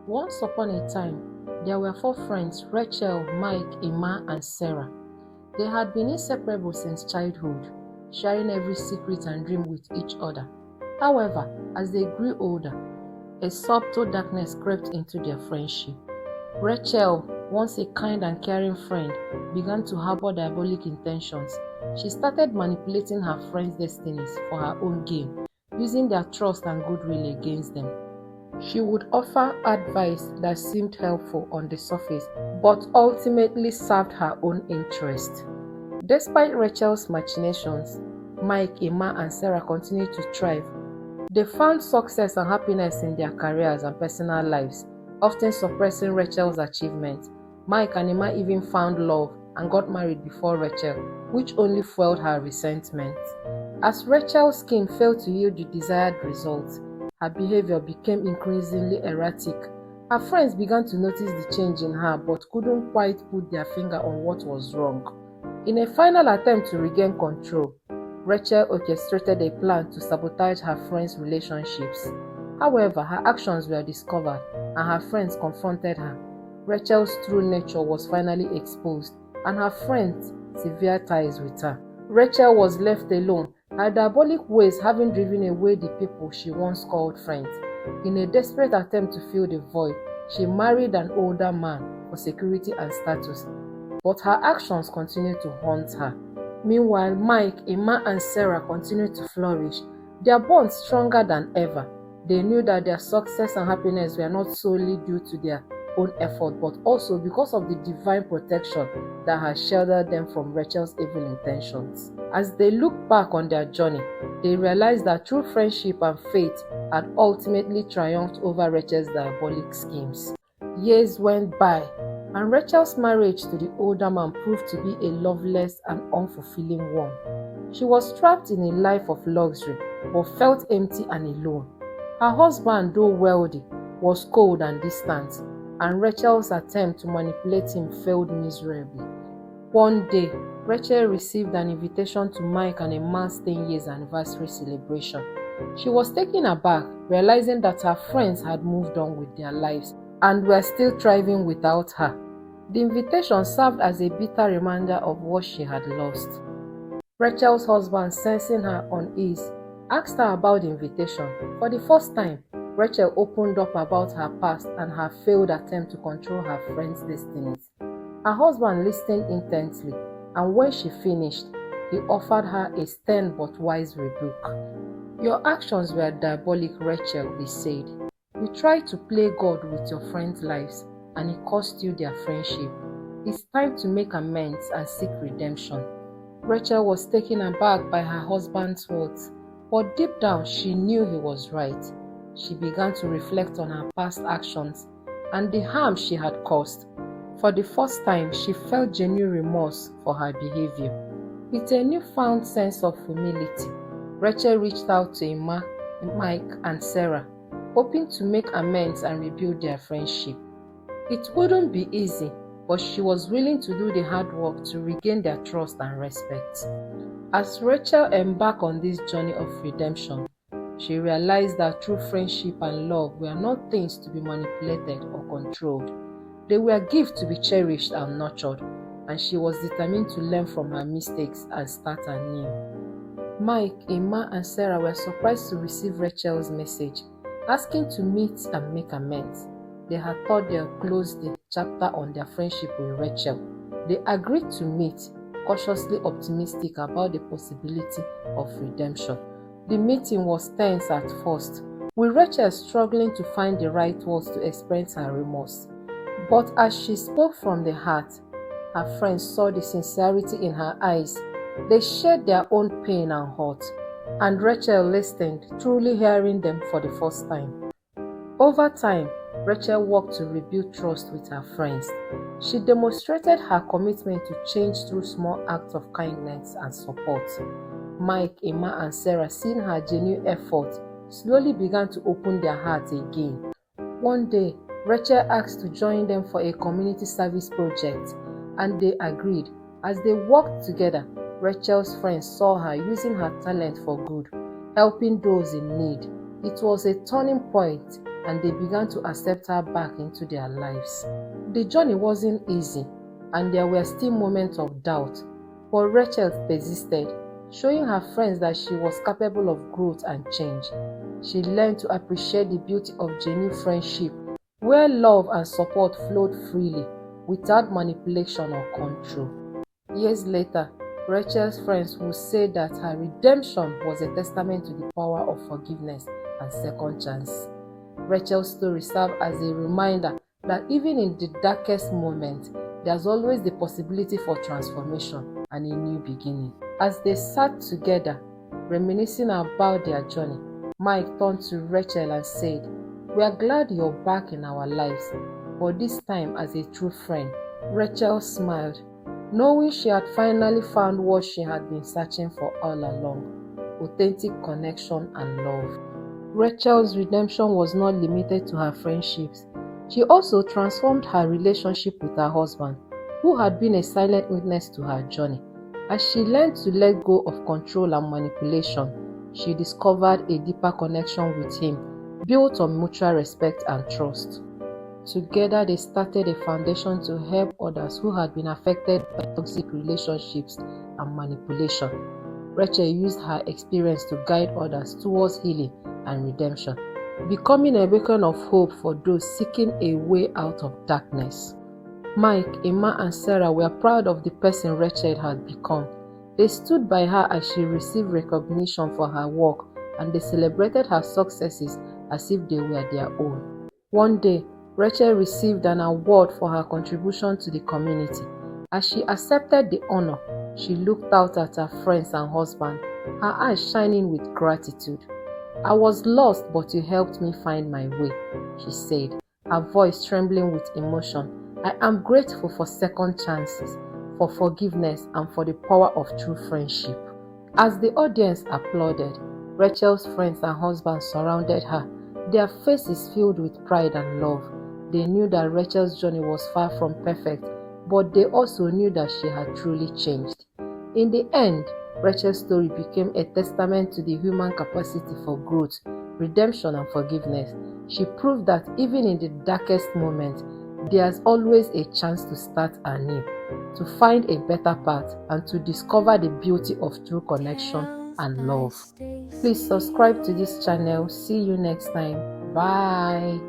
Once upon a time, there were four friends: Rachel, Mike, Emma, and Sarah. They had been inseparable since childhood, sharing every secret and dream with each other. However, as they grew older, a subtle darkness crept into their friendship. Rachel, once a kind and caring friend, began to harbor diabolic intentions. She started manipulating her friends' destinies for her own gain, using their trust and goodwill against them. She would offer advice that seemed helpful on the surface, but ultimately served her own interest. Despite Rachel's machinations, Mike, Emma, and Sarah continued to thrive. They found success and happiness in their careers and personal lives, often suppressing Rachel's achievements. Mike and Emma even found love and got married before Rachel, which only fueled her resentment. As Rachel's scheme failed to yield the desired results, her behavior became increasingly erratic. Her friends began to notice the change in her but couldn't quite put their finger on what was wrong. In a final attempt to regain control, Rachel orchestrated a plan to sabotage her friends' relationships. However, her actions were discovered and her friends confronted her. Rachel's true nature was finally exposed and her friends severed ties with her. Rachel was left alone, her diabolic ways having driven away the people she once called friends. In a desperate attempt to fill the void, she married an older man for security and status, but her actions continued to haunt her. Meanwhile, Mike, Emma, and Sarah continued to flourish, their bond stronger than ever. They knew that their success and happiness were not solely due to their own effort, but also because of the divine protection that had sheltered them from Rachel's evil intentions. As they looked back on their journey, they realized that true friendship and faith had ultimately triumphed over Rachel's diabolic schemes. Years went by, and Rachel's marriage to the older man proved to be a loveless and unfulfilling one. She was trapped in a life of luxury, but felt empty and alone. Her husband, though wealthy, was cold and distant, and Rachel's attempt to manipulate him failed miserably. One day, Rachel received an invitation to Mike and Emma's 10 years anniversary celebration. She was taken aback, realizing that her friends had moved on with their lives and were still thriving without her. The invitation served as a bitter reminder of what she had lost. Rachel's husband, sensing her unease, asked her about the invitation. For the first time, Rachel opened up about her past and her failed attempt to control her friends' destinies. Her husband listened intently, and when she finished, he offered her a stern but wise rebuke. "Your actions were diabolic, Rachel," he said. "You tried to play God with your friends' lives, and it cost you their friendship. It's time to make amends and seek redemption." Rachel was taken aback by her husband's words, but deep down she knew he was right. She began to reflect on her past actions and the harm she had caused. For the first time, she felt genuine remorse for her behavior. With a newfound sense of humility, Rachel reached out to Emma, Mike, and Sarah, hoping to make amends and rebuild their friendship. It wouldn't be easy, but she was willing to do the hard work to regain their trust and respect. As Rachel embarked on this journey of redemption, she realized that true friendship and love were not things to be manipulated or controlled. They were gifts to be cherished and nurtured, and she was determined to learn from her mistakes and start anew. Mike, Emma, and Sarah were surprised to receive Rachel's message, asking to meet and make amends. They had thought they had closed the chapter on their friendship with Rachel. They agreed to meet, cautiously optimistic about the possibility of redemption. The meeting was tense at first, with Rachel struggling to find the right words to express her remorse. But as she spoke from the heart, her friends saw the sincerity in her eyes. They shared their own pain and hurt, and Rachel listened, truly hearing them for the first time. Over time, Rachel worked to rebuild trust with her friends. She demonstrated her commitment to change through small acts of kindness and support. Mike, Emma, and Sarah, seeing her genuine effort, slowly began to open their hearts again. One day, Rachel asked to join them for a community service project, and they agreed. As they worked together, Rachel's friends saw her using her talent for good, helping those in need. It was a turning point, and they began to accept her back into their lives. The journey wasn't easy, and there were still moments of doubt, but Rachel persisted, showing her friends that she was capable of growth and change. She learned to appreciate the beauty of genuine friendship, where love and support flowed freely, without manipulation or control. Years later, Rachel's friends would say that her redemption was a testament to the power of forgiveness and second chance. Rachel's story served as a reminder that even in the darkest moments, there's always the possibility for transformation and a new beginning. As they sat together, reminiscing about their journey, Mike turned to Rachel and said, "We are glad you're back in our lives, but this time as a true friend." Rachel smiled, knowing she had finally found what she had been searching for all along: authentic connection and love. Rachel's redemption was not limited to her friendships. She also transformed her relationship with her husband, who had been a silent witness to her journey. As she learned to let go of control and manipulation, she discovered a deeper connection with him, built on mutual respect and trust. Together, they started a foundation to help others who had been affected by toxic relationships and manipulation. Rachel used her experience to guide others towards healing and redemption, becoming a beacon of hope for those seeking a way out of darkness. Mike, Emma, and Sarah were proud of the person Rachel had become. They stood by her as she received recognition for her work, and they celebrated her successes as if they were their own. One day, Rachel received an award for her contribution to the community. As she accepted the honor, she looked out at her friends and husband, her eyes shining with gratitude. "I was lost, but you helped me find my way," she said, her voice trembling with emotion. "I am grateful for second chances, for forgiveness, and for the power of true friendship." As the audience applauded, Rachel's friends and husband surrounded her, their faces filled with pride and love. They knew that Rachel's journey was far from perfect, but they also knew that she had truly changed. In the end, Rachel's story became a testament to the human capacity for growth, redemption, and forgiveness. She proved that even in the darkest moments, there's always a chance to start anew, to find a better path, and to discover the beauty of true connection and love. Please subscribe to this channel. See you next time. Bye.